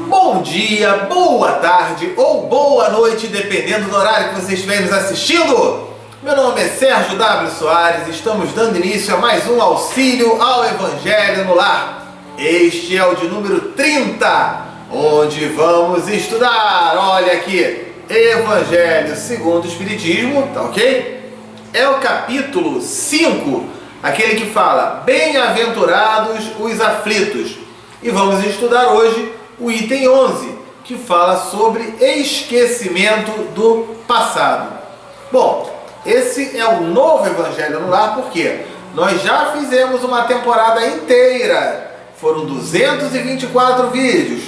Bom dia, boa tarde ou boa noite, dependendo do horário que você estiver nos assistindo. Meu nome é Sérgio W. Soares e estamos dando início a mais um Auxílio ao Evangelho no Lar. Este é o de número 30, onde vamos estudar, olha aqui, Evangelho segundo o Espiritismo, tá ok? É o capítulo 5, aquele que fala Bem-aventurados os aflitos. E vamos estudar hoje o item 11, que fala sobre esquecimento do passado. Bom, esse é o novo Evangelho no Lar, porque nós já fizemos uma temporada inteira. Foram 224 vídeos,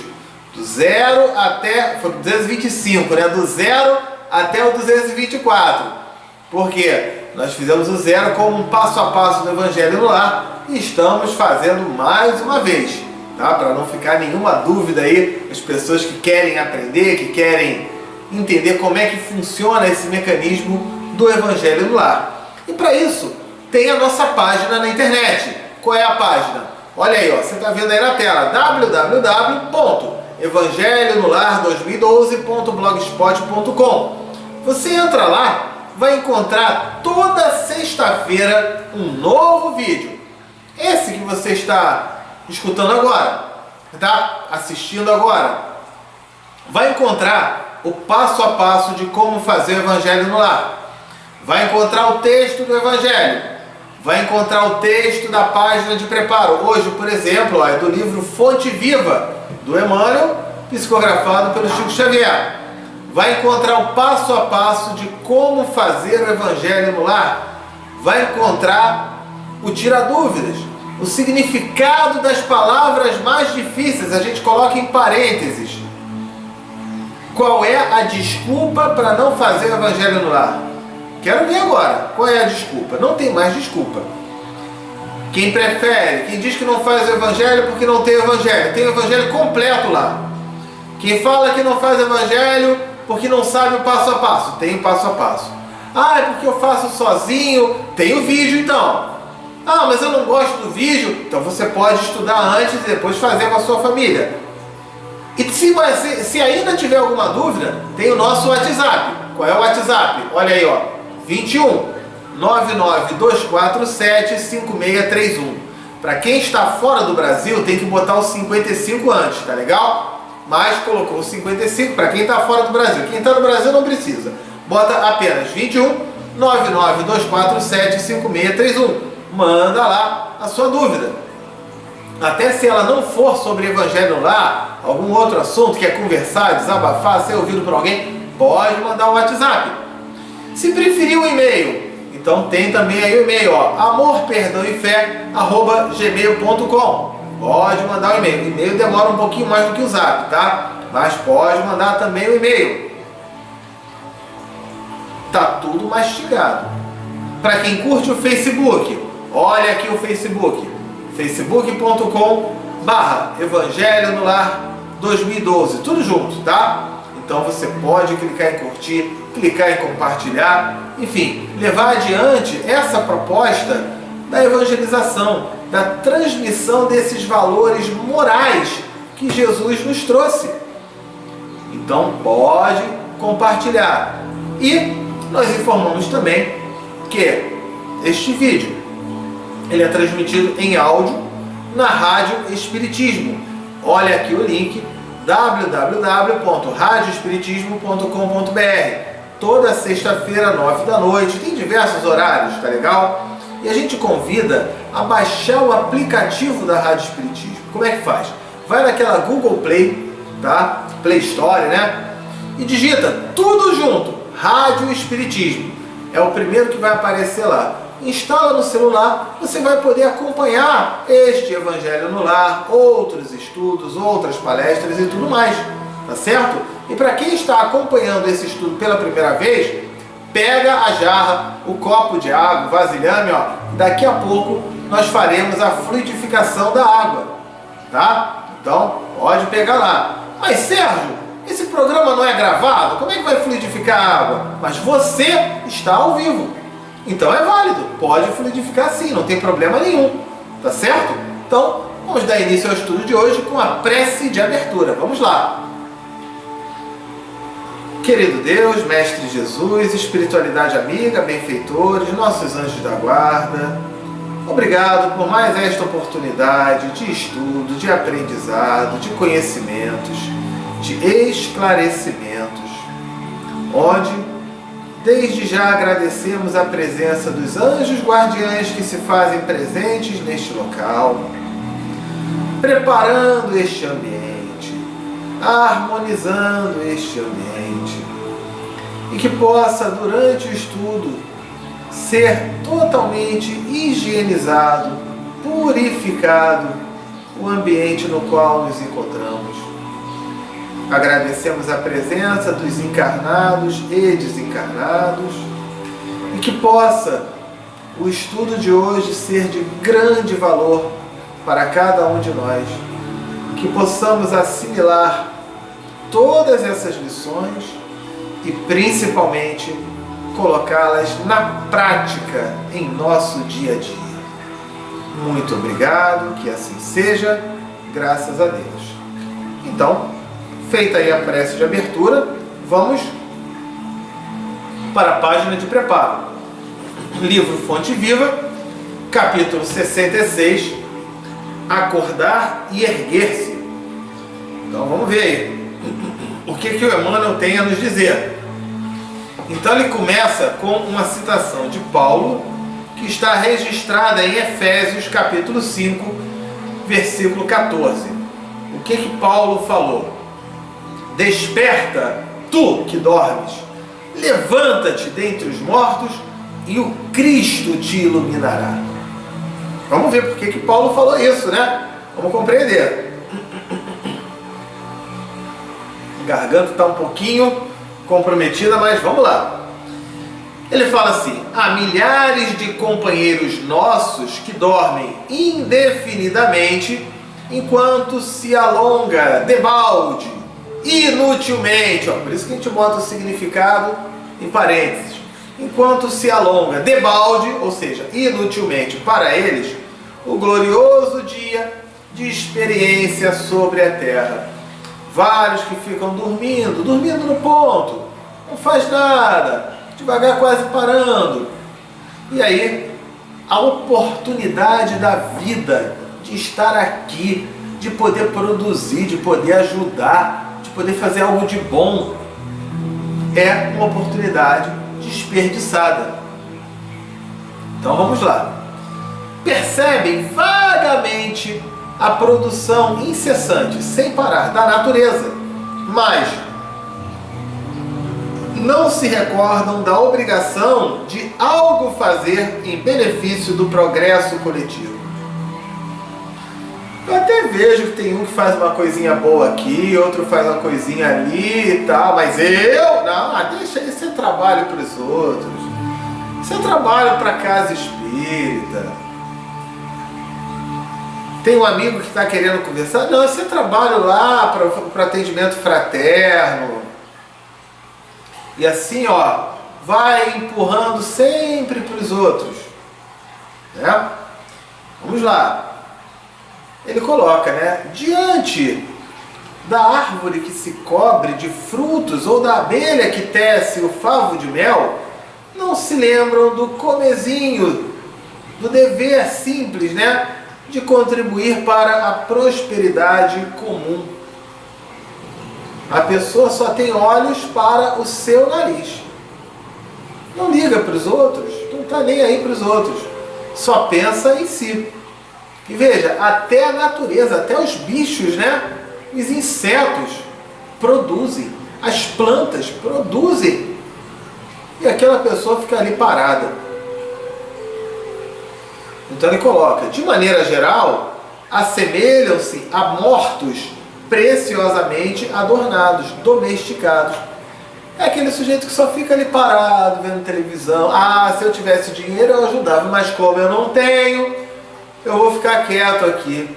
do 0 até... Foram 225, né? Do 0 até o 224. Porque nós fizemos o 0 como um passo a passo do Evangelho no Lar e estamos fazendo mais uma vez. Tá? Para não ficar nenhuma dúvida aí, as pessoas que querem aprender, que querem entender como é que funciona esse mecanismo do Evangelho no Lar. E para isso, tem a nossa página na internet. Qual é a página? Olha aí, ó, você está vendo aí na tela, www.evangelhonolar2012.blogspot.com. Você entra lá, vai encontrar toda sexta-feira um novo vídeo. Esse que você está escutando agora, tá? Assistindo agora, vai encontrar o passo a passo de como fazer o Evangelho no Lar. Vai encontrar o texto do Evangelho, vai encontrar o texto da página de preparo. Hoje, por exemplo, ó, é do livro Fonte Viva, do Emmanuel, psicografado pelo Chico Xavier. Vai encontrar o passo a passo de como fazer o Evangelho no Lar. Vai encontrar o Tira Dúvidas, o significado das palavras mais difíceis, a gente coloca em parênteses. Qual é a desculpa para não fazer o Evangelho no Lar? Quero ver agora. Qual é a desculpa? Não tem mais desculpa. Quem prefere, quem diz que não faz o Evangelho porque não tem o Evangelho, tem o Evangelho completo lá. Quem fala que não faz o Evangelho porque não sabe o passo a passo, tem o passo a passo. Ah, é porque eu faço sozinho, tem o vídeo então. Ah, mas eu não gosto do vídeo, então você pode estudar antes e depois fazer com a sua família. E se ainda tiver alguma dúvida, tem o nosso WhatsApp. Qual é o WhatsApp? Olha aí, ó, 21 99247 5631. Para quem está fora do Brasil, tem que botar o 55 antes, tá legal? Mas colocou o 55 para quem está fora do Brasil. Quem está no Brasil não precisa. Bota apenas 21 99247 5631. Manda lá a sua dúvida. Até se ela não for sobre Evangelho no Lar, algum outro assunto, quer conversar, desabafar, ser ouvido por alguém, pode mandar um WhatsApp. Se preferir o e-mail, então tem também aí o e-mail, ó, amorperdãoefé@gmail.com. Pode mandar o e-mail. O e-mail demora um pouquinho mais do que o Zap, tá? Mas pode mandar também o e-mail. Tá tudo mastigado. Para quem curte o Facebook, olha aqui o Facebook, facebook.com/Evangelho no Lar 2012, tudo junto, tá? Então você pode clicar em curtir, clicar em compartilhar, enfim, levar adiante essa proposta da evangelização, da transmissão desses valores morais que Jesus nos trouxe. Então pode compartilhar. E nós informamos também que este vídeo ele é transmitido em áudio na Rádio Espiritismo. Olha aqui o link www.radioespiritismo.com.br. Toda sexta-feira, 9 da noite, tem diversos horários, tá legal? E a gente convida a baixar o aplicativo da Rádio Espiritismo. Como é que faz? Vai naquela Google Play, tá? Play Store, né? E digita tudo junto, Rádio Espiritismo. É o primeiro que vai aparecer lá. Instala no celular, você vai poder acompanhar este Evangelho no Lar, outros estudos, outras palestras e tudo mais, tá certo? E para quem está acompanhando esse estudo pela primeira vez, pega a jarra, o copo de água, o vasilhame, ó, daqui a pouco nós faremos a fluidificação da água, tá? Então, pode pegar lá. Mas Sérgio, esse programa não é gravado? Como é que vai fluidificar a água? Mas você está ao vivo. Então é válido, pode fluidificar sim, não tem problema nenhum, tá certo? Então, Vamos dar início ao estudo de hoje com a prece de abertura. Vamos lá! Querido Deus, Mestre Jesus, espiritualidade amiga, benfeitores, nossos anjos da guarda, obrigado por mais esta oportunidade de estudo, de aprendizado, de conhecimentos, de esclarecimentos, onde desde já agradecemos a presença dos anjos guardiães que se fazem presentes neste local, preparando este ambiente, harmonizando este ambiente, e que possa, durante o estudo, ser totalmente higienizado, purificado o ambiente no qual nos encontramos. Agradecemos a presença dos encarnados e desencarnados, e que possa o estudo de hoje ser de grande valor para cada um de nós, que possamos assimilar todas essas lições e principalmente colocá-las na prática em nosso dia a dia. Muito obrigado, que assim seja, graças a Deus. Então, feita aí a prece de abertura, vamos para a página de preparo. Livro Fonte Viva, capítulo 66, Acordar e Erguer-se. Então vamos ver aí o que o Emmanuel tem a nos dizer. Então ele começa com uma citação de Paulo, que está registrada em Efésios capítulo 5, versículo 14. O que Paulo falou? Desperta, tu que dormes, levanta-te dentre os mortos e o Cristo te iluminará. Vamos ver por que Paulo falou isso, né? Vamos compreender. A garganta está um pouquinho comprometida, mas vamos lá. Ele fala assim: há milhares de companheiros nossos que dormem indefinidamente enquanto se alonga debalde, inutilmente, por isso que a gente bota o significado em parênteses, enquanto se alonga debalde, ou seja, inutilmente para eles, o glorioso dia de experiência sobre a terra. Vários que ficam dormindo no ponto, não faz nada, devagar quase parando. E aí, a oportunidade da vida de estar aqui, de poder produzir, de poder ajudar, de poder fazer algo de bom, é uma oportunidade desperdiçada. Então vamos lá. Percebem vagamente a produção incessante, sem parar, da natureza, mas não se recordam da obrigação de algo fazer em benefício do progresso coletivo. Eu até vejo que tem um que faz uma coisinha boa aqui, outro faz uma coisinha ali e tal, mas não, deixa isso, é trabalho para os outros, isso é trabalho para a casa espírita. Tem um amigo que está querendo conversar, não, isso é trabalho lá para atendimento fraterno. E assim, vai empurrando sempre para os outros, né? Vamos lá. Ele coloca, né? Diante da árvore que se cobre de frutos ou da abelha que tece o favo de mel, não se lembram do comezinho, do dever simples, né? De contribuir para a prosperidade comum. A pessoa só tem olhos para o seu nariz. Não liga para os outros, não está nem aí para os outros. Só pensa em si. E veja, até a natureza, até os bichos, né? Os insetos produzem, as plantas produzem. E aquela pessoa fica ali parada. Então ele coloca, de maneira geral, assemelham-se a mortos preciosamente adornados, domesticados. É aquele sujeito que só fica ali parado, vendo televisão. Se eu tivesse dinheiro eu ajudava, mas como eu não tenho, eu vou ficar quieto aqui.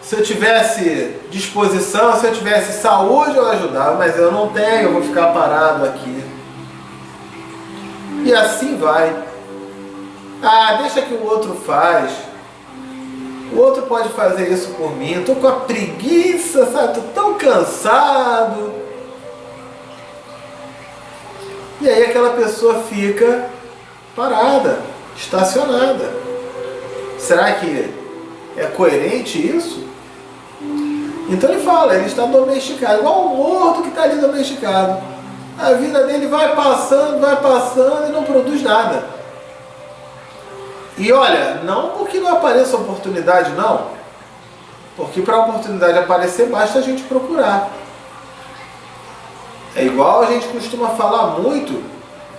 Se eu tivesse disposição, se eu tivesse saúde eu ajudava, mas eu não tenho, eu vou ficar parado aqui. E assim vai. Ah, deixa que o outro faz. O outro pode fazer isso por mim. Eu tô com a preguiça, sabe? Tô tão cansado. E aí aquela pessoa fica parada, estacionada. Será que é coerente isso? Então ele fala, ele está domesticado, igual um morto que está ali domesticado. A vida dele vai passando e não produz nada. E olha, não porque não apareça oportunidade, não. Porque para a oportunidade aparecer, basta a gente procurar. É igual a gente costuma falar muito.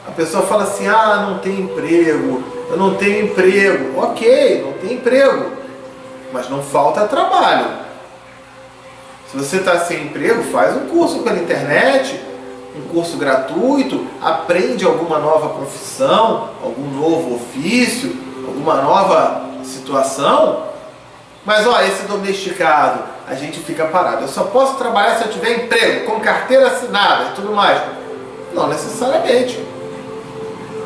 A pessoa fala assim, ah, não tem emprego, eu não tenho emprego. Ok, não tem emprego, mas não falta trabalho. Se você está sem emprego, faz um curso pela internet, um curso gratuito, aprende alguma nova profissão, algum novo ofício, alguma nova situação. Mas ó, esse domesticado, a gente fica parado. Eu só posso trabalhar se eu tiver emprego, com carteira assinada e tudo mais. Não necessariamente.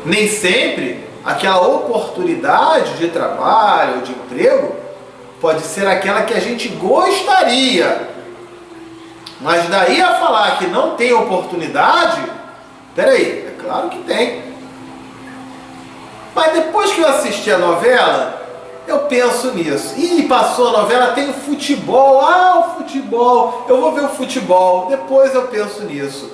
Nem sempre aquela oportunidade de trabalho, de emprego, pode ser aquela que a gente gostaria. Mas daí a falar que não tem oportunidade, peraí, é claro que tem. Mas depois que eu assisti a novela, eu penso nisso. Ih, passou a novela, tem o futebol. Ah, o futebol. Eu vou ver o futebol. Depois eu penso nisso.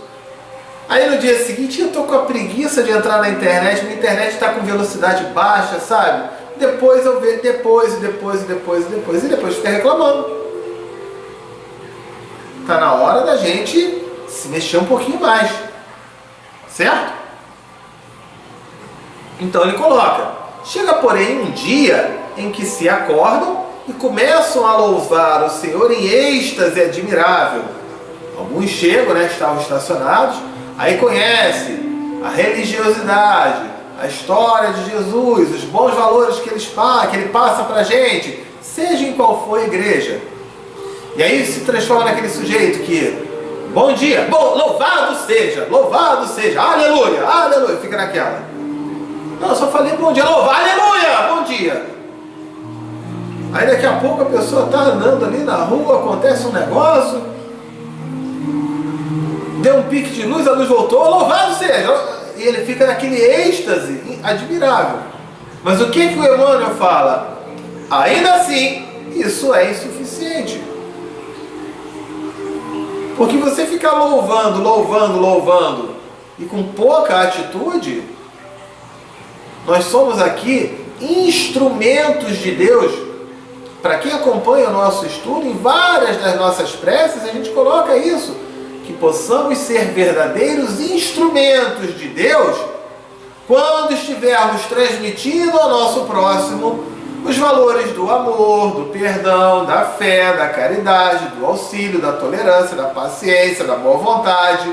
Aí no dia seguinte eu tô com a preguiça de entrar na internet. Minha internet está com velocidade baixa, sabe? Depois eu vejo, depois fica reclamando. Tá na hora da gente se mexer um pouquinho mais. Certo? Então ele coloca: chega porém um dia em que se acordam e começam a louvar o Senhor em êxtase admirável. Alguns chegam, né, estavam estacionados, aí conhecem a religiosidade, a história de Jesus, os bons valores que ele passa para a gente, seja em qual for a igreja. E aí se transforma naquele sujeito que, bom dia, bom, louvado seja, aleluia, aleluia, fica naquela. Não, eu só falei bom dia, louva, aleluia, bom dia. Aí daqui a pouco a pessoa está andando ali na rua, acontece um negócio, deu um pique de luz, a luz voltou, louvado seja. E ele fica naquele êxtase admirável. Mas o que o Emmanuel fala? Ainda assim, isso é insuficiente. Porque você ficar louvando e com pouca atitude, nós somos aqui instrumentos de Deus. Para quem acompanha o nosso estudo, em várias das nossas preces a gente coloca isso, que possamos ser verdadeiros instrumentos de Deus quando estivermos transmitindo ao nosso próximo os valores do amor, do perdão, da fé, da caridade, do auxílio, da tolerância, da paciência, da boa vontade,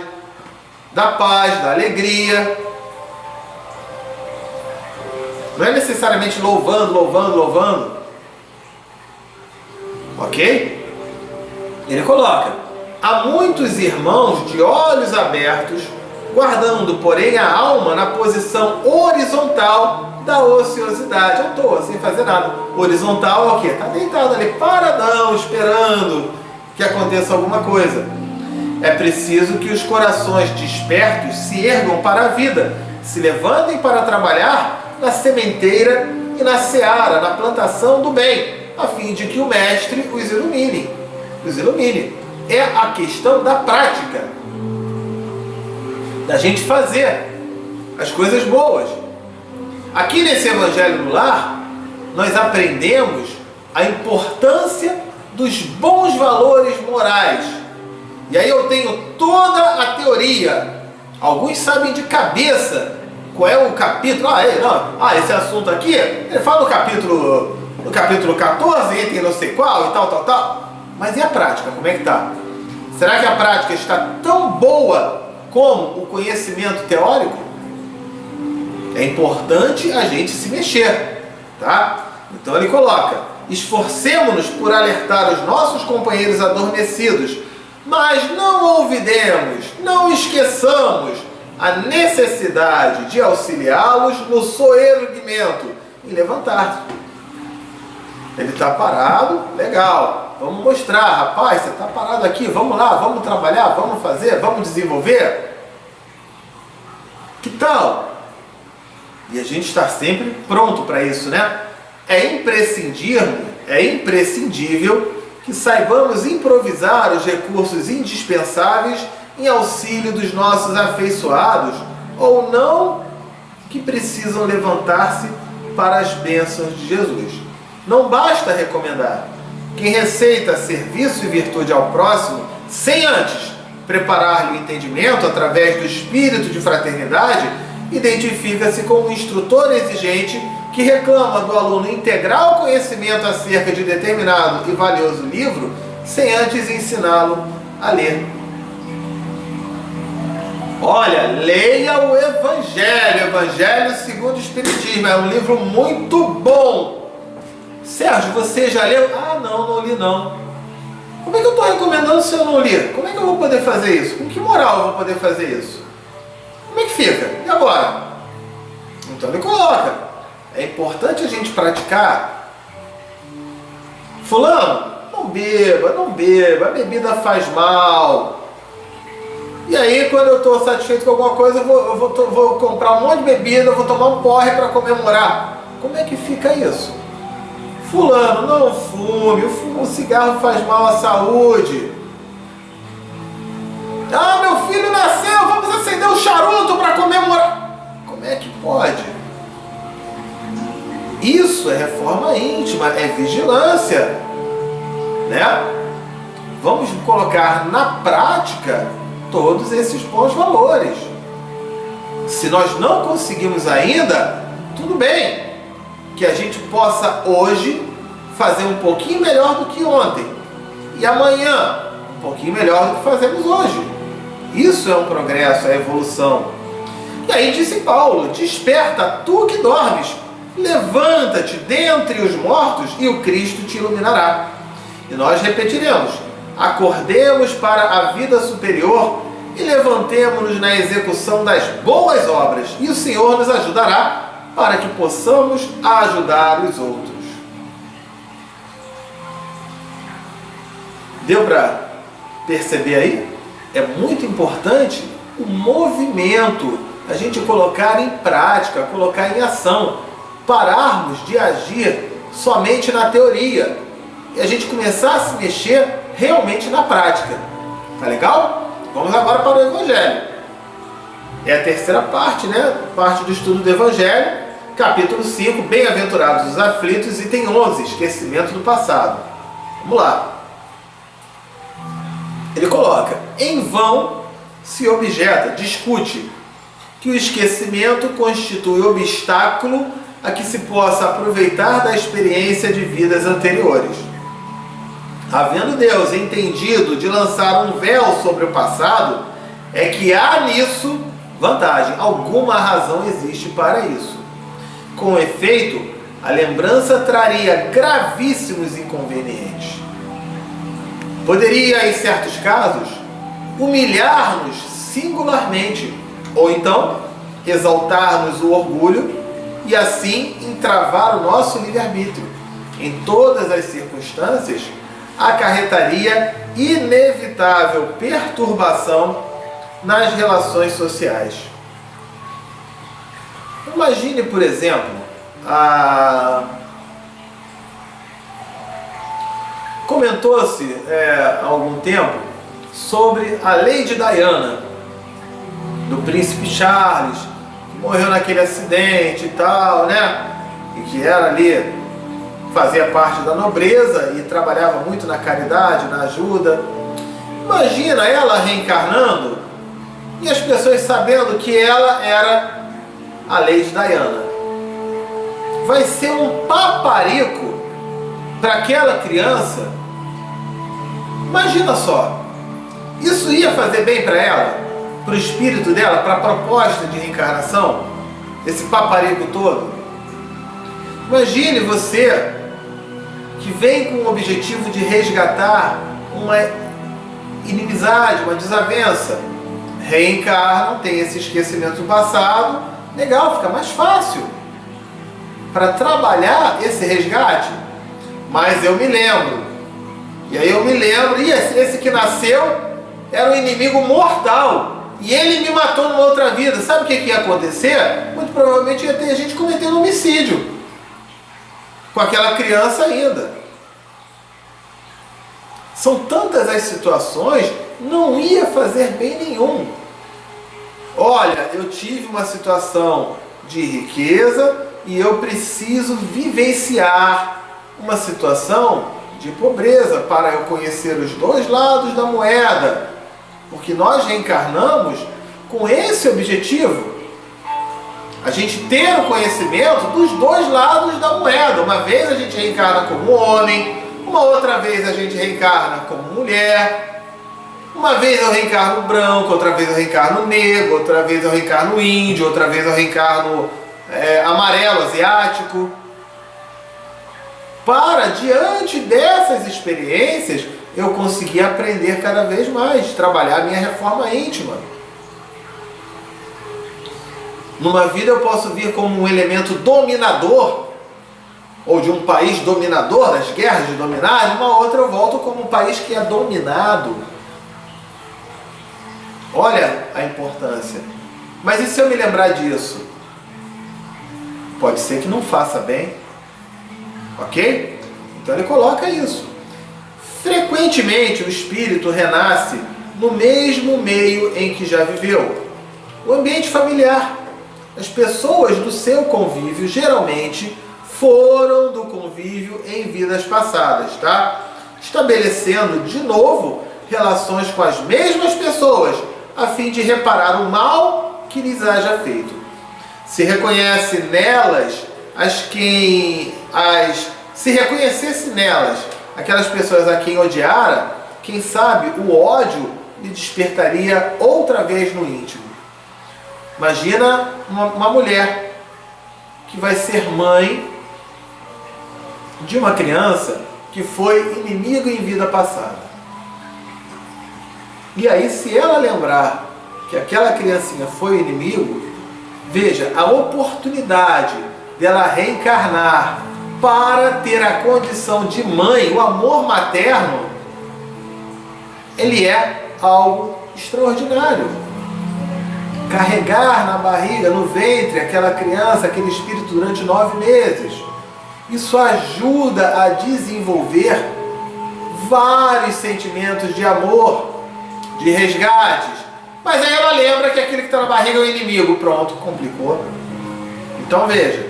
da paz, da alegria. Não é necessariamente louvando. Ok? Ele coloca: há muitos irmãos de olhos abertos, guardando, porém, a alma na posição horizontal da ociosidade. Eu estou sem fazer nada. Horizontal é o quê? Está deitado ali, paradão, esperando que aconteça alguma coisa. É preciso que os corações despertos se ergam para a vida, se levantem para trabalhar na sementeira e na seara, na plantação do bem, a fim de que o Mestre os ilumine. É a questão da prática, da gente fazer as coisas boas. Aqui nesse Evangelho no Lar, nós aprendemos a importância dos bons valores morais. E aí eu tenho toda a teoria. Alguns sabem de cabeça qual é o capítulo. Esse assunto aqui, ele fala no capítulo 14, item não sei qual e tal. Mas e a prática, como é que está? Será que a prática está tão boa como o conhecimento teórico? É importante a gente se mexer, tá? Então ele coloca: esforcemo-nos por alertar os nossos companheiros adormecidos, mas não olvidemos, não esqueçamos a necessidade de auxiliá-los no soerguimento em levantar. Ele está parado, legal. Vamos mostrar, rapaz, você está parado aqui, vamos lá, vamos trabalhar, vamos fazer, vamos desenvolver. Que tal? E a gente está sempre pronto para isso, né? É imprescindível que saibamos improvisar os recursos indispensáveis em auxílio dos nossos afeiçoados ou não que precisam levantar-se para as bênçãos de Jesus. Não basta recomendar. Quem receita serviço e virtude ao próximo, sem antes preparar-lhe o entendimento através do espírito de fraternidade, identifica-se como um instrutor exigente que reclama do aluno integrar o conhecimento acerca de determinado e valioso livro, sem antes ensiná-lo a ler. Olha, leia o Evangelho segundo o Espiritismo, é um livro muito bom. Sérgio, você já leu? Ah, não li não. Como é que eu estou recomendando se eu não li? Como é que eu vou poder fazer isso? Com que moral eu vou poder fazer isso? Como é que fica? E agora? Então ele coloca. É importante a gente praticar. Fulano, não beba, a bebida faz mal. E aí, quando eu estou satisfeito com alguma coisa, eu vou comprar um monte de bebida, eu vou tomar um porre para comemorar. Como é que fica isso? Fulano, não fume, o cigarro faz mal à saúde. Ah, meu filho nasceu, vamos acender um charuto para comemorar. Como é que pode? Isso é reforma íntima, é vigilância, né? Vamos colocar na prática todos esses bons valores. Se nós não conseguimos ainda, tudo bem, que a gente possa hoje fazer um pouquinho melhor do que ontem e amanhã um pouquinho melhor do que fazemos hoje. Isso é um progresso, é evolução. E aí disse Paulo: desperta tu que dormes, levanta-te dentre os mortos e o Cristo te iluminará. E nós repetiremos: acordemos para a vida superior e levantemo-nos na execução das boas obras, e o Senhor nos ajudará para que possamos ajudar os outros. Deu para perceber aí? É muito importante o movimento, a gente colocar em prática, colocar em ação, pararmos de agir somente na teoria e a gente começar a se mexer realmente na prática. Tá legal? Vamos agora para o Evangelho. É a terceira parte, né? Parte do estudo do Evangelho, capítulo 5, Bem-aventurados os aflitos, item 11, esquecimento do passado. Vamos lá. Ele coloca: em vão se objeta, discute, que o esquecimento constitui obstáculo a que se possa aproveitar da experiência de vidas anteriores. Havendo Deus entendido de lançar um véu sobre o passado, é que há nisso vantagem, alguma razão existe para isso. Com efeito, a lembrança traria gravíssimos inconvenientes. Poderia, em certos casos, humilhar-nos singularmente, ou então exaltar-nos o orgulho e assim entravar o nosso livre-arbítrio. Em todas as circunstâncias, acarretaria inevitável perturbação nas relações sociais. Imagine, por exemplo, comentou-se há algum tempo sobre a Lady Diana, do príncipe Charles, que morreu naquele acidente e tal, né? E que era ali, fazia parte da nobreza e trabalhava muito na caridade, na ajuda. Imagina ela reencarnando e as pessoas sabendo que ela era a Lady Diana. Vai ser um paparico para aquela criança. Imagina só, isso ia fazer bem para ela, para o espírito dela, para a proposta de reencarnação, esse paparico todo. Imagine você que vem com o objetivo de resgatar uma inimizade, uma desavença, reencarnam, tem esse esquecimento do passado, legal, fica mais fácil. para trabalhar esse resgate. Mas eu me lembro. E aí eu me lembro, e esse que nasceu era um inimigo mortal. E ele me matou numa outra vida. Sabe o que ia acontecer? Muito provavelmente ia ter gente cometendo homicídio com aquela criança ainda. São tantas as situações, não ia fazer bem nenhum. Olha, eu tive uma situação de riqueza e eu preciso vivenciar uma situação de pobreza para eu conhecer os dois lados da moeda. Porque nós reencarnamos com esse objetivo. A gente ter o conhecimento dos dois lados da moeda. Uma vez a gente reencarna como homem, uma outra vez a gente reencarna como mulher. Uma vez eu reencarno branco, outra vez eu reencarno negro, outra vez eu reencarno índio, outra vez eu reencarno amarelo, asiático. Para, diante dessas experiências, eu conseguir aprender cada vez mais, trabalhar a minha reforma íntima. Numa vida eu posso vir como um elemento dominador, ou de um país dominador, das guerras de dominar, numa outra eu volto como um país que é dominado. Olha a importância. Mas e se eu me lembrar disso? Pode ser que não faça bem. Ok? Então ele coloca isso. Frequentemente o espírito renasce no mesmo meio em que já viveu. O ambiente familiar. As pessoas do seu convívio geralmente foram do convívio em vidas passadas, tá? Estabelecendo de novo relações com as mesmas pessoas, a fim de reparar o mal que lhes haja feito. Se reconhece nelas se reconhecesse nelas aquelas pessoas a quem odiara, quem sabe o ódio lhe despertaria outra vez no íntimo. Imagina uma mulher que vai ser mãe de uma criança que foi inimigo em vida passada. E aí, se ela lembrar que aquela criancinha foi inimigo, veja, a oportunidade dela reencarnar para ter a condição de mãe, o amor materno, ele é algo extraordinário. Carregar na barriga, no ventre, aquela criança, aquele espírito durante 9 meses, isso ajuda a desenvolver vários sentimentos de amor, de resgates. Mas aí ela lembra que aquele que está na barriga é o inimigo. Pronto, complicou. Então veja,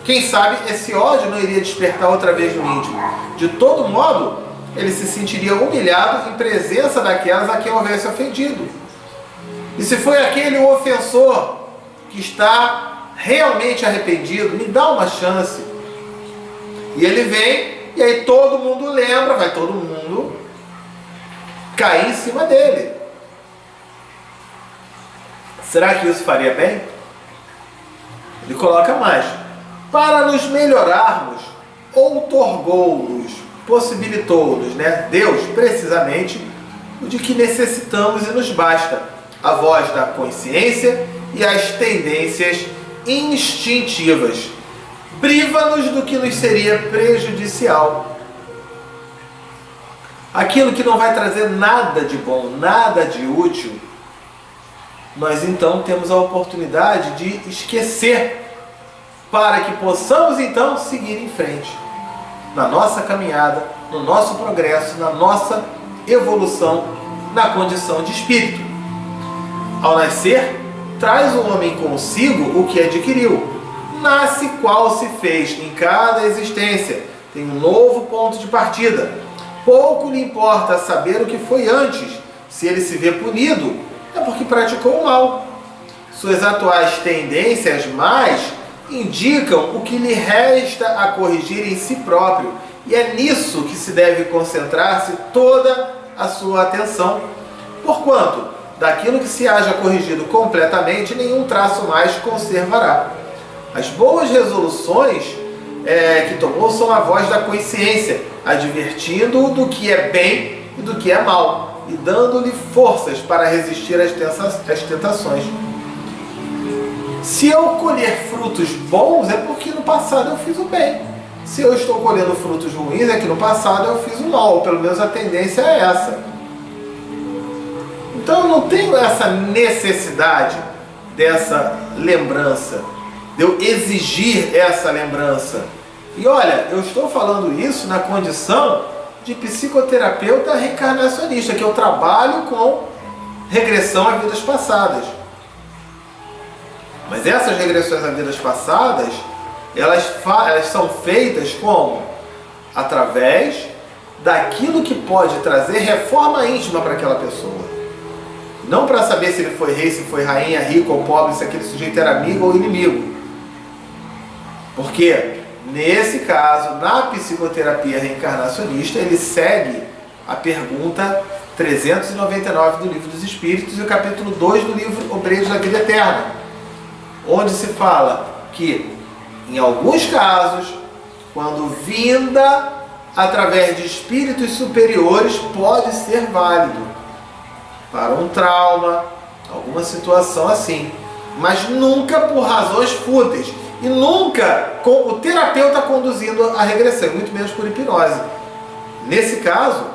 quem sabe esse ódio não iria despertar outra vez no íntimo. De todo modo, ele se sentiria humilhado em presença daquelas a quem houvesse ofendido. E se foi aquele o ofensor que está realmente arrependido, me dá uma chance. E ele vem, e aí todo mundo lembra, vai todo mundo cair em cima dele. Será que isso faria bem? Ele coloca mais. Para nos melhorarmos, outorgou-nos, possibilitou-nos, Deus, precisamente, o de que necessitamos e nos basta. A voz da consciência e as tendências instintivas. Priva-nos do que nos seria prejudicial. Aquilo que não vai trazer nada de bom, nada de útil, nós então temos a oportunidade de esquecer, para que possamos então seguir em frente, na nossa caminhada, no nosso progresso, na nossa evolução, na condição de espírito. Ao nascer, traz o homem consigo o que adquiriu. Nasce qual se fez em cada existência. Tem um novo ponto de partida. Pouco lhe importa saber o que foi antes. Se ele se vê punido, é porque praticou o mal. Suas atuais tendências mais indicam o que lhe resta a corrigir em si próprio. E é nisso que se deve concentrar-se toda a sua atenção. Porquanto, daquilo que se haja corrigido completamente, nenhum traço mais conservará. As boas resoluções que tomou são a voz da consciência, advertindo-o do que é bem e do que é mal, e dando-lhe forças para resistir às tentações. Se eu colher frutos bons, é porque no passado eu fiz o bem. Se eu estou colhendo frutos ruins, é que no passado eu fiz o mal, ou pelo menos a tendência é essa. Então eu não tenho essa necessidade dessa lembrança, de eu exigir essa lembrança. E olha, eu estou falando isso na condição de psicoterapeuta reencarnacionista, que eu trabalho com regressão a vidas passadas. Mas essas regressões a vidas passadas, elas são feitas como? Através daquilo que pode trazer reforma íntima para aquela pessoa. Não para saber se ele foi rei, se foi rainha, rico ou pobre, se aquele sujeito era amigo ou inimigo. Porque, nesse caso, na psicoterapia reencarnacionista, ele segue a pergunta 399 do Livro dos Espíritos e o capítulo 2 do livro Obreiros da Vida Eterna, onde se fala que, em alguns casos, quando vinda através de espíritos superiores, pode ser válido para um trauma, alguma situação assim, mas nunca por razões fúteis e nunca com o terapeuta conduzindo a regressão, muito menos por hipnose. Nesse caso,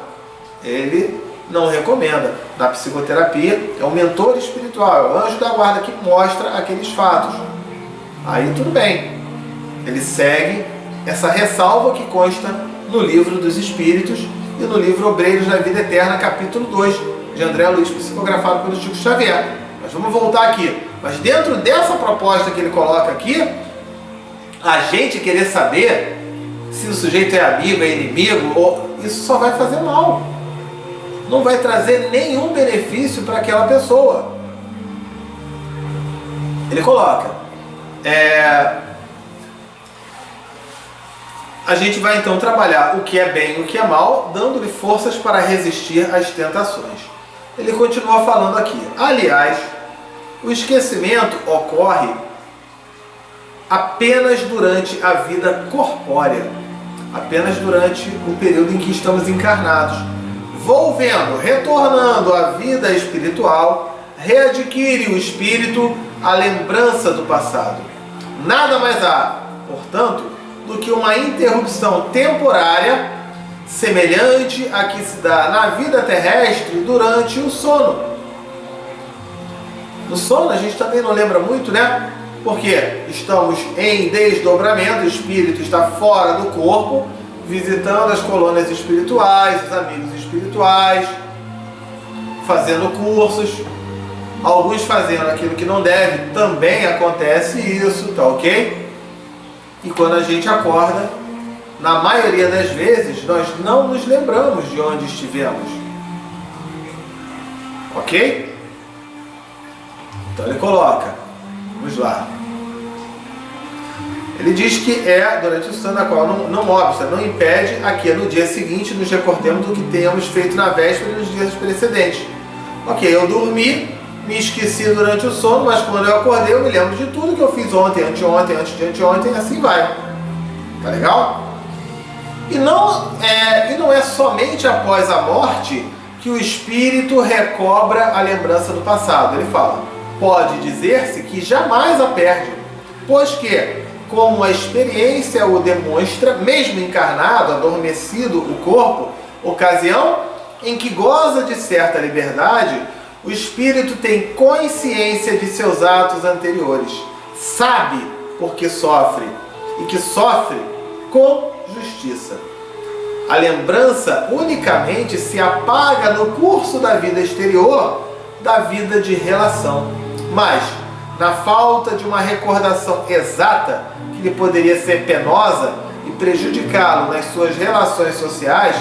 ele não recomenda. Na psicoterapia, é o mentor espiritual, é o anjo da guarda que mostra aqueles fatos. Aí tudo bem. Ele segue essa ressalva que consta no Livro dos Espíritos e no livro Obreiros da Vida Eterna, capítulo 2, de André Luiz, psicografado pelo Chico Xavier. Mas vamos voltar aqui. Mas dentro dessa proposta que ele coloca aqui, a gente querer saber se o sujeito é amigo, é inimigo, isso só vai fazer mal. Não vai trazer nenhum benefício para aquela pessoa. Ele coloca, a gente vai então trabalhar o que é bem e o que é mal, dando-lhe forças para resistir às tentações. Ele continua falando aqui. Aliás, o esquecimento ocorre apenas durante a vida corpórea, apenas durante o período em que estamos encarnados. Volvendo, retornando à vida espiritual, readquire o espírito a lembrança do passado. Nada mais há, portanto, do que uma interrupção temporária semelhante à que se dá na vida terrestre durante o sono. No sono a gente também não lembra muito, né? Porque estamos em desdobramento, o espírito está fora do corpo, visitando as colônias espirituais, os amigos espirituais, fazendo cursos, alguns fazendo aquilo que não deve, também acontece isso, tá ok? E quando a gente acorda, na maioria das vezes, nós não nos lembramos de onde estivemos. Ok? Então ele coloca, vamos lá. Ele diz que é durante o sono, a qual não obsta, não impede a que no dia seguinte nos recordemos do que tenhamos feito na véspera e nos dias precedentes. Ok, eu dormi, me esqueci durante o sono, mas quando eu acordei eu me lembro de tudo que eu fiz ontem, anteontem, antes de anteontem, assim vai. Tá legal? E não é somente após a morte que o espírito recobra a lembrança do passado. Ele fala, pode dizer-se que jamais a perde, pois que, como a experiência o demonstra, mesmo encarnado, adormecido o corpo, ocasião em que goza de certa liberdade, o espírito tem consciência de seus atos anteriores, sabe porque sofre, e que sofre com justiça. A lembrança unicamente se apaga no curso da vida exterior, da vida de relação, mas, na falta de uma recordação exata, que lhe poderia ser penosa e prejudicá-lo nas suas relações sociais,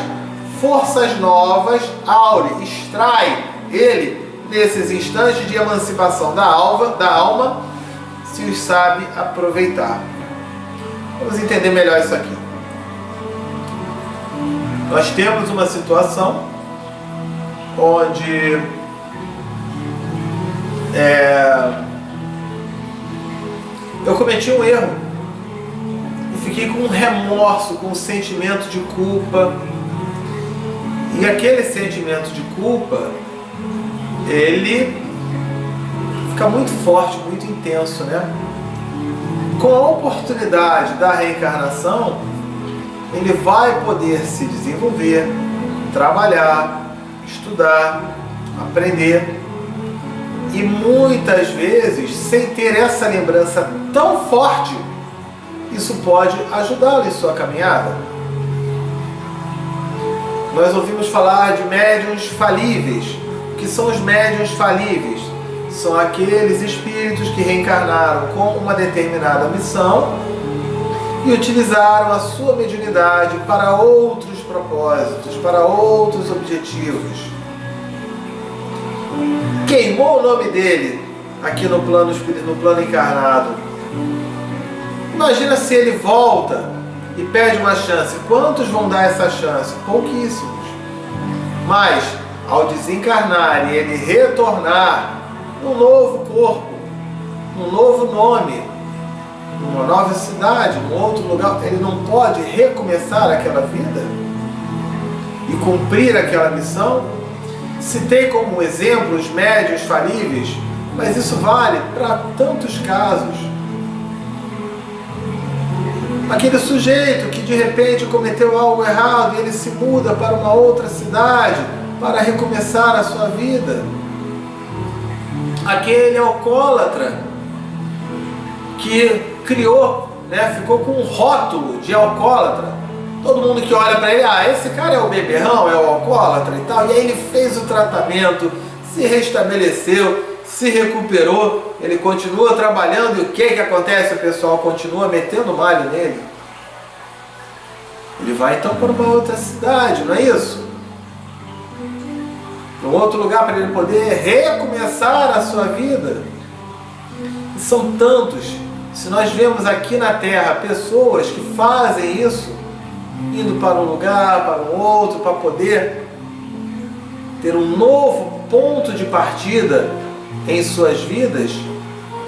forças novas aure, extrai ele, nesses instantes de emancipação da alma, se os sabe aproveitar. Vamos entender melhor isso aqui. Nós temos uma situação onde eu cometi um erro e fiquei com um remorso, com um sentimento de culpa, e aquele sentimento de culpa ele fica muito forte, muito intenso, né? Com a oportunidade da reencarnação, ele vai poder se desenvolver, trabalhar, estudar, aprender. E muitas vezes, sem ter essa lembrança tão forte, isso pode ajudá-lo em sua caminhada. Nós ouvimos falar de médiuns falíveis. O que são os médiuns falíveis? São aqueles espíritos que reencarnaram com uma determinada missão e utilizaram a sua mediunidade para outros propósitos, para outros objetivos. Queimou o nome dele aqui no plano encarnado. Imagina se ele volta e pede uma chance. Quantos vão dar essa chance? Pouquíssimos. Mas, ao desencarnar e ele retornar num novo corpo, num novo nome, numa nova cidade, num outro lugar, ele não pode recomeçar aquela vida e cumprir aquela missão? Citei como exemplo os médiuns falíveis, mas isso vale para tantos casos. Aquele sujeito que de repente cometeu algo errado e ele se muda para uma outra cidade para recomeçar a sua vida. Aquele alcoólatra que criou, ficou com um rótulo de alcoólatra. Todo mundo que olha para ele, esse cara é o beberrão, é o alcoólatra e tal. E aí ele fez o tratamento, se restabeleceu, se recuperou, ele continua trabalhando. E o que acontece? O pessoal continua metendo malho nele. Ele vai então para uma outra cidade, não é isso? Para um outro lugar para ele poder recomeçar a sua vida. E são tantos. Se nós vemos aqui na Terra pessoas que fazem isso, indo para um lugar, para um outro, para poder ter um novo ponto de partida em suas vidas,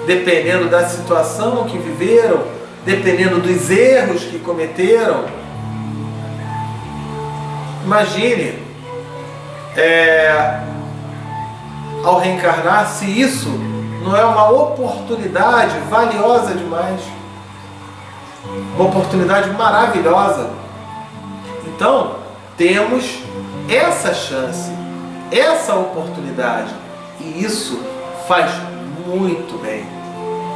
dependendo da situação que viveram, dependendo dos erros que cometeram. Imagine, ao reencarnar, se isso não é uma oportunidade valiosa demais, uma oportunidade maravilhosa. Então, temos essa chance, essa oportunidade, e isso faz muito bem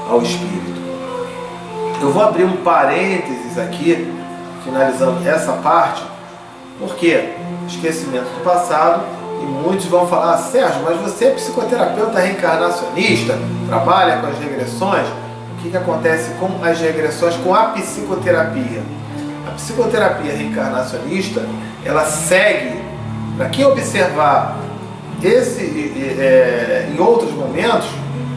ao espírito. Eu vou abrir um parênteses aqui, finalizando essa parte, porque esquecimento do passado, e muitos vão falar: Sérgio, mas você é psicoterapeuta reencarnacionista, trabalha com as regressões. O que acontece com as regressões, com a psicoterapia? A psicoterapia reencarnacionista, ela segue, para quem observar em outros momentos,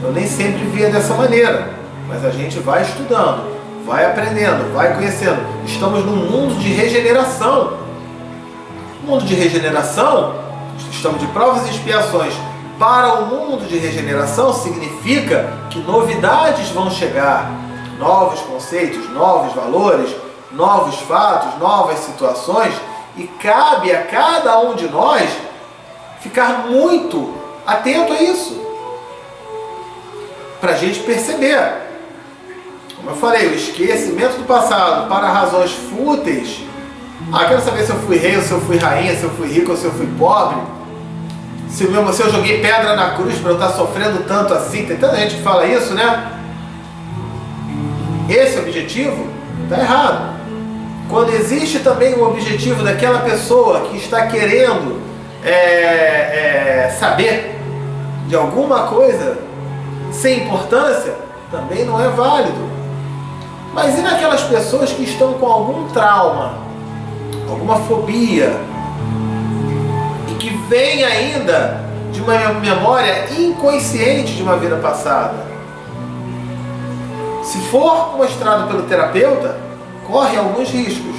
eu nem sempre via dessa maneira, mas a gente vai estudando, vai aprendendo, vai conhecendo. Estamos num mundo de regeneração. Mundo de regeneração, estamos de provas e expiações para o mundo de regeneração, significa que novidades vão chegar, novos conceitos, novos valores, novos fatos, novas situações, e cabe a cada um de nós ficar muito atento a isso, para a gente perceber. Como eu falei, o esquecimento do passado para razões fúteis. Quero saber se eu fui rei ou se eu fui rainha, se eu fui rico ou se eu fui pobre, se eu joguei pedra na cruz para eu estar sofrendo tanto assim. Tem tanta gente que fala isso, né? Esse objetivo está errado. Quando existe também o objetivo daquela pessoa que está querendo saber de alguma coisa sem importância, também não é válido. Mas e naquelas pessoas que estão com algum trauma, alguma fobia, e que vem ainda de uma memória inconsciente de uma vida passada? Se for mostrado pelo terapeuta, corre alguns riscos.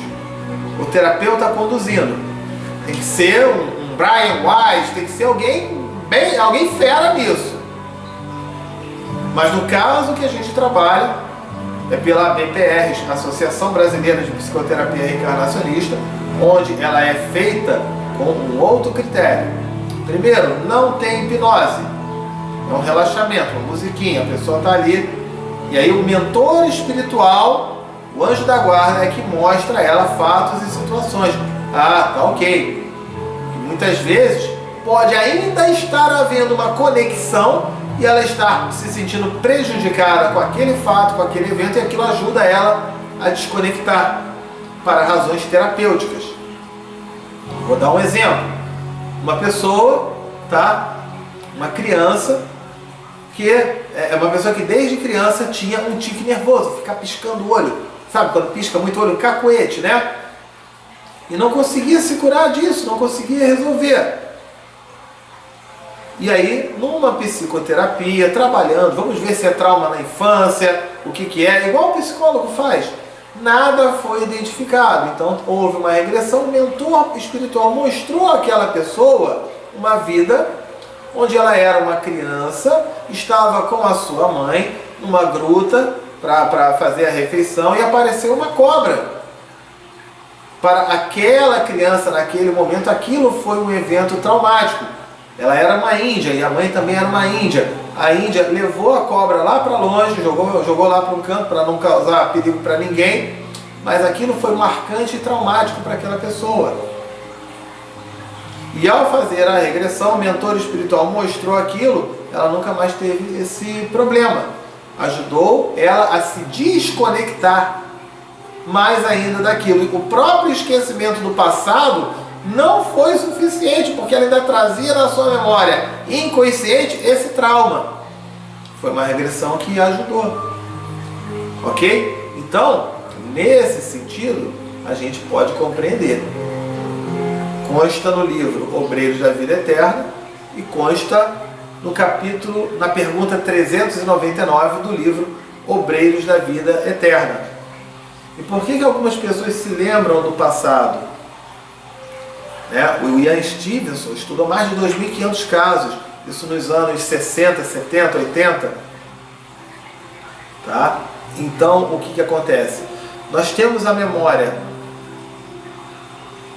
O terapeuta conduzindo. Tem que ser um Brian Weiss, tem que ser alguém fera nisso. Mas no caso que a gente trabalha, é pela ABPR, Associação Brasileira de Psicoterapia Reencarnacionista, onde ela é feita com um outro critério. Primeiro, não tem hipnose. é um relaxamento, uma musiquinha, a pessoa está ali, e aí o mentor espiritual, o anjo da guarda, é que mostra a ela fatos e situações. Ah, tá ok. E muitas vezes pode ainda estar havendo uma conexão e ela está se sentindo prejudicada com aquele fato, com aquele evento, e aquilo ajuda ela a desconectar para razões terapêuticas. Vou dar um exemplo. Uma pessoa, tá? Uma criança que é uma pessoa que desde criança tinha um tique nervoso, ficar piscando o olho, sabe quando pisca muito o olho, um cacuete, né? E não conseguia se curar disso, não conseguia resolver. E aí, numa psicoterapia, trabalhando, vamos ver se é trauma na infância, o que é, igual o psicólogo faz. Nada foi identificado, então houve uma regressão, o mentor espiritual mostrou àquela pessoa uma vida onde ela era uma criança, estava com a sua mãe numa gruta para fazer a refeição e apareceu uma cobra. Para aquela criança, naquele momento, aquilo foi um evento traumático. Ela era uma índia e a mãe também era uma índia. A índia levou a cobra lá para longe, jogou lá para um canto para não causar perigo para ninguém, mas aquilo foi marcante e traumático para aquela pessoa. E ao fazer a regressão, o mentor espiritual mostrou aquilo, ela nunca mais teve esse problema. Ajudou ela a se desconectar mais ainda daquilo. E o próprio esquecimento do passado não foi suficiente, porque ela ainda trazia na sua memória inconsciente esse trauma. Foi uma regressão que ajudou. Ok? Então, nesse sentido, a gente pode compreender. Consta no livro Obreiros da Vida Eterna e consta no capítulo, na pergunta 399 do livro Obreiros da Vida Eterna. E por que algumas pessoas se lembram do passado? O Ian Stevenson estudou mais de 2.500 casos, isso nos anos 60, 70, 80. Tá? Então, o que acontece? Nós temos a memória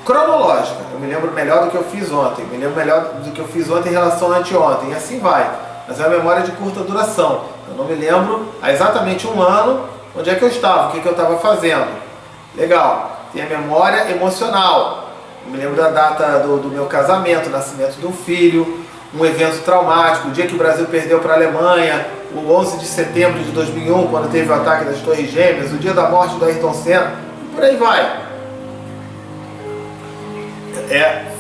cronológica. Eu me lembro melhor do que eu fiz ontem, me lembro melhor do que eu fiz ontem em relação a anteontem, e assim vai. Mas é uma memória de curta duração. Eu não me lembro há exatamente um ano onde é que eu estava, o que eu estava fazendo. Legal. Tem a memória emocional. Eu me lembro da data do meu casamento, nascimento de um filho, um evento traumático, o dia que o Brasil perdeu para a Alemanha, o 11 de setembro de 2001, quando teve o ataque das Torres Gêmeas, o dia da morte do Ayrton Senna, e por aí vai.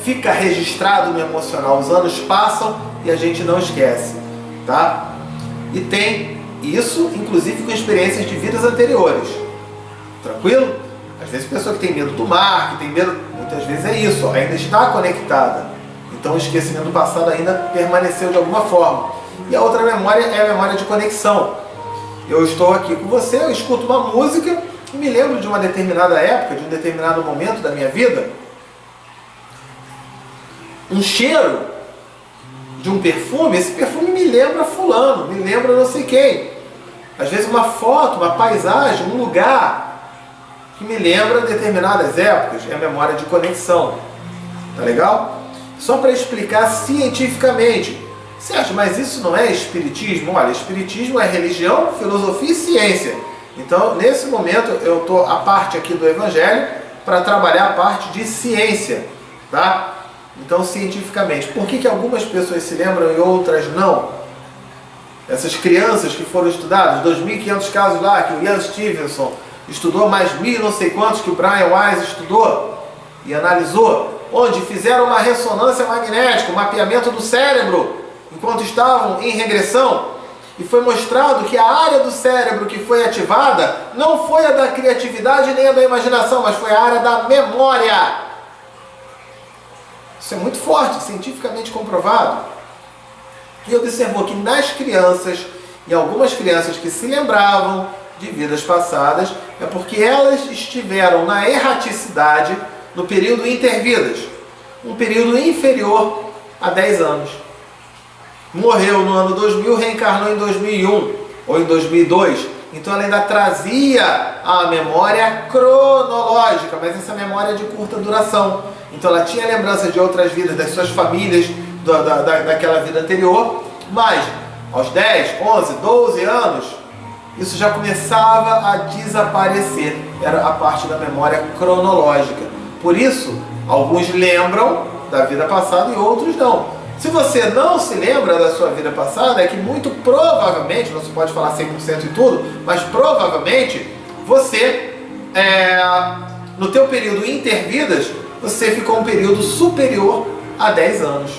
Fica registrado no emocional, os anos passam e a gente não esquece, tá? E tem isso, inclusive, com experiências de vidas anteriores. Tranquilo? Às vezes a pessoa que tem medo do mar, que tem medo, muitas vezes é isso, ainda está conectada. Então o esquecimento do passado ainda permaneceu de alguma forma. E a outra memória é a memória de conexão. Eu estou aqui com você, eu escuto uma música e me lembro de uma determinada época, de um determinado momento da minha vida. Um cheiro de um perfume, esse perfume me lembra fulano, me lembra não sei quem. Às vezes uma foto, uma paisagem, um lugar que me lembra determinadas épocas, é a memória de conexão. Tá legal? Só para explicar cientificamente. Você acha, mas isso não é espiritismo? Olha, espiritismo é religião, filosofia e ciência. Então, nesse momento, eu estou a parte aqui do evangelho para trabalhar a parte de ciência, tá? Então, cientificamente, por que algumas pessoas se lembram e outras não? Essas crianças que foram estudadas, 2.500 casos lá, que o Ian Stevenson estudou, mais 1.000 não sei quantos que o Brian Weiss estudou e analisou, onde fizeram uma ressonância magnética, um mapeamento do cérebro, enquanto estavam em regressão, e foi mostrado que a área do cérebro que foi ativada não foi a da criatividade nem a da imaginação, mas foi a área da memória. Isso é muito forte, cientificamente comprovado. E observou que nas crianças, em algumas crianças que se lembravam de vidas passadas, é porque elas estiveram na erraticidade no período intervidas, um período inferior a 10 anos. Morreu no ano 2000, reencarnou em 2001 ou em 2002. Então ela ainda trazia a memória cronológica, mas essa memória de curta duração. Então ela tinha lembrança de outras vidas, das suas famílias, daquela vida anterior, mas aos 10, 11, 12 anos, isso já começava a desaparecer. Era a parte da memória cronológica. Por isso, alguns lembram da vida passada e outros não. Se você não se lembra da sua vida passada, é que muito provavelmente, não se pode falar 100% em tudo, mas provavelmente você, no teu período intervidas, você ficou um período superior a 10 anos.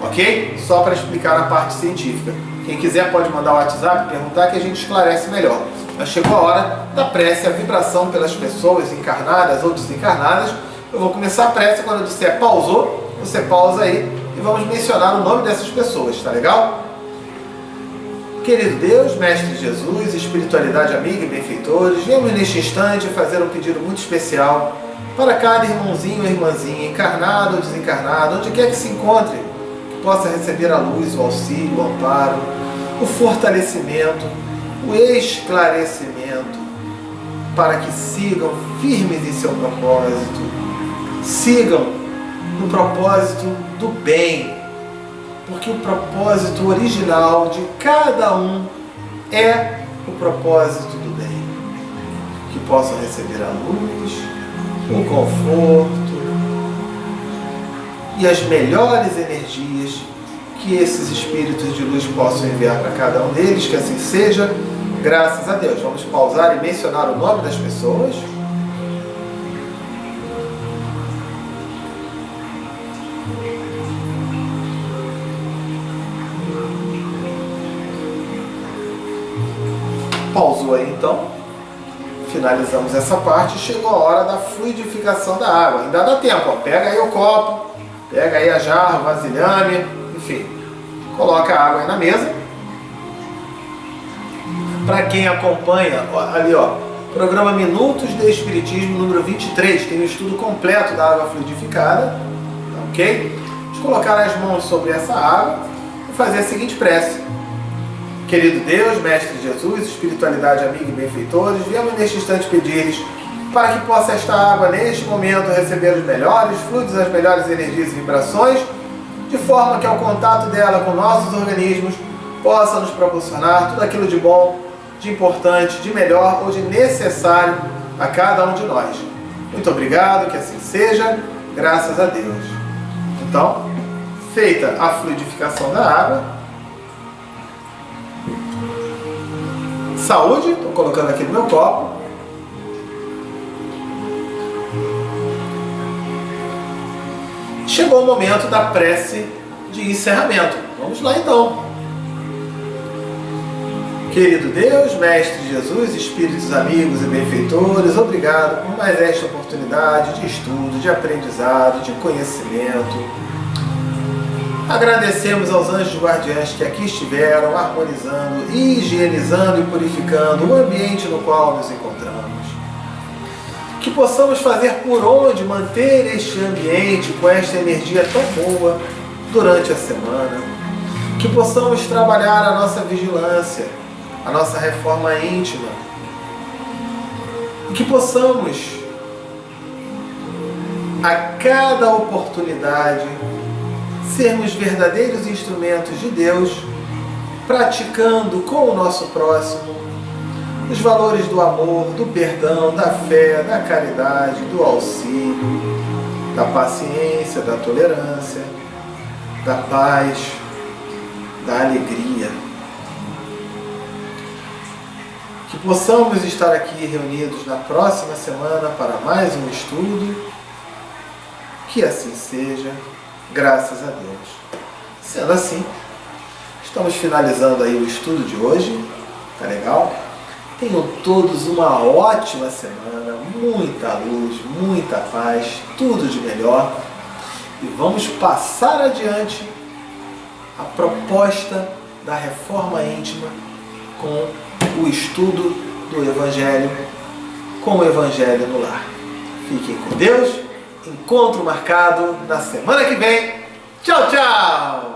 Ok? Só para explicar a parte científica. Quem quiser pode mandar o WhatsApp, perguntar que a gente esclarece melhor. Mas chegou a hora da prece, a vibração pelas pessoas encarnadas ou desencarnadas. Eu vou começar a prece, quando eu disser pausou, você pausa aí e vamos mencionar o nome dessas pessoas, tá legal? Querido Deus, Mestre Jesus, espiritualidade amiga e benfeitores, viemos neste instante fazer um pedido muito especial para cada irmãozinho ou irmãzinha, encarnado ou desencarnado, onde quer que se encontre, que possa receber a luz, o auxílio, o amparo, o fortalecimento, o esclarecimento, para que sigam firmes em seu propósito, sigam no propósito do bem, porque o propósito original de cada um é o propósito do bem. Que possam receber a luz, o conforto e as melhores energias que esses espíritos de luz possam enviar para cada um deles, que assim seja, graças a Deus. Vamos pausar e mencionar o nome das pessoas. Pausou aí então, finalizamos essa parte, chegou a hora da fluidificação da água. Ainda dá tempo, ó. Pega aí o copo, pega aí a jarra, o vasilhame, enfim, coloca a água aí na mesa. Para quem acompanha, ó, ali ó, programa Minutos de Espiritismo número 23, tem um estudo completo da água fluidificada, ok? Vamos colocar as mãos sobre essa água e fazer a seguinte prece. Querido Deus, Mestre Jesus, espiritualidade amiga e benfeitores, viemos neste instante pedir-lhes para que possa esta água, neste momento, receber os melhores fluidos, as melhores energias e vibrações, de forma que ao contato dela com nossos organismos, possa nos proporcionar tudo aquilo de bom, de importante, de melhor ou de necessário a cada um de nós. Muito obrigado, que assim seja, graças a Deus. Então, feita a fluidificação da água, saúde, estou colocando aqui no meu copo. Chegou o momento da prece de encerramento. Vamos lá então. Querido Deus, Mestre Jesus, espíritos amigos e benfeitores, obrigado por mais esta oportunidade de estudo, de aprendizado, de conhecimento. Agradecemos aos anjos guardiães que aqui estiveram harmonizando, higienizando e purificando o ambiente no qual nos encontramos. Que possamos fazer por onde manter este ambiente com esta energia tão boa durante a semana. Que possamos trabalhar a nossa vigilância, a nossa reforma íntima. E que possamos, a cada oportunidade, sermos verdadeiros instrumentos de Deus, praticando com o nosso próximo os valores do amor, do perdão, da fé, da caridade, do auxílio, da paciência, da tolerância, da paz, da alegria. Que possamos estar aqui reunidos na próxima semana para mais um estudo. Que assim seja. Graças a Deus. Sendo assim, estamos finalizando aí o estudo de hoje. Tá legal? Tenham todos uma ótima semana, muita luz, muita paz, tudo de melhor. E vamos passar adiante a proposta da reforma íntima com o estudo do Evangelho, com o Evangelho no lar. Fiquem com Deus. Encontro marcado na semana que vem. Tchau, tchau!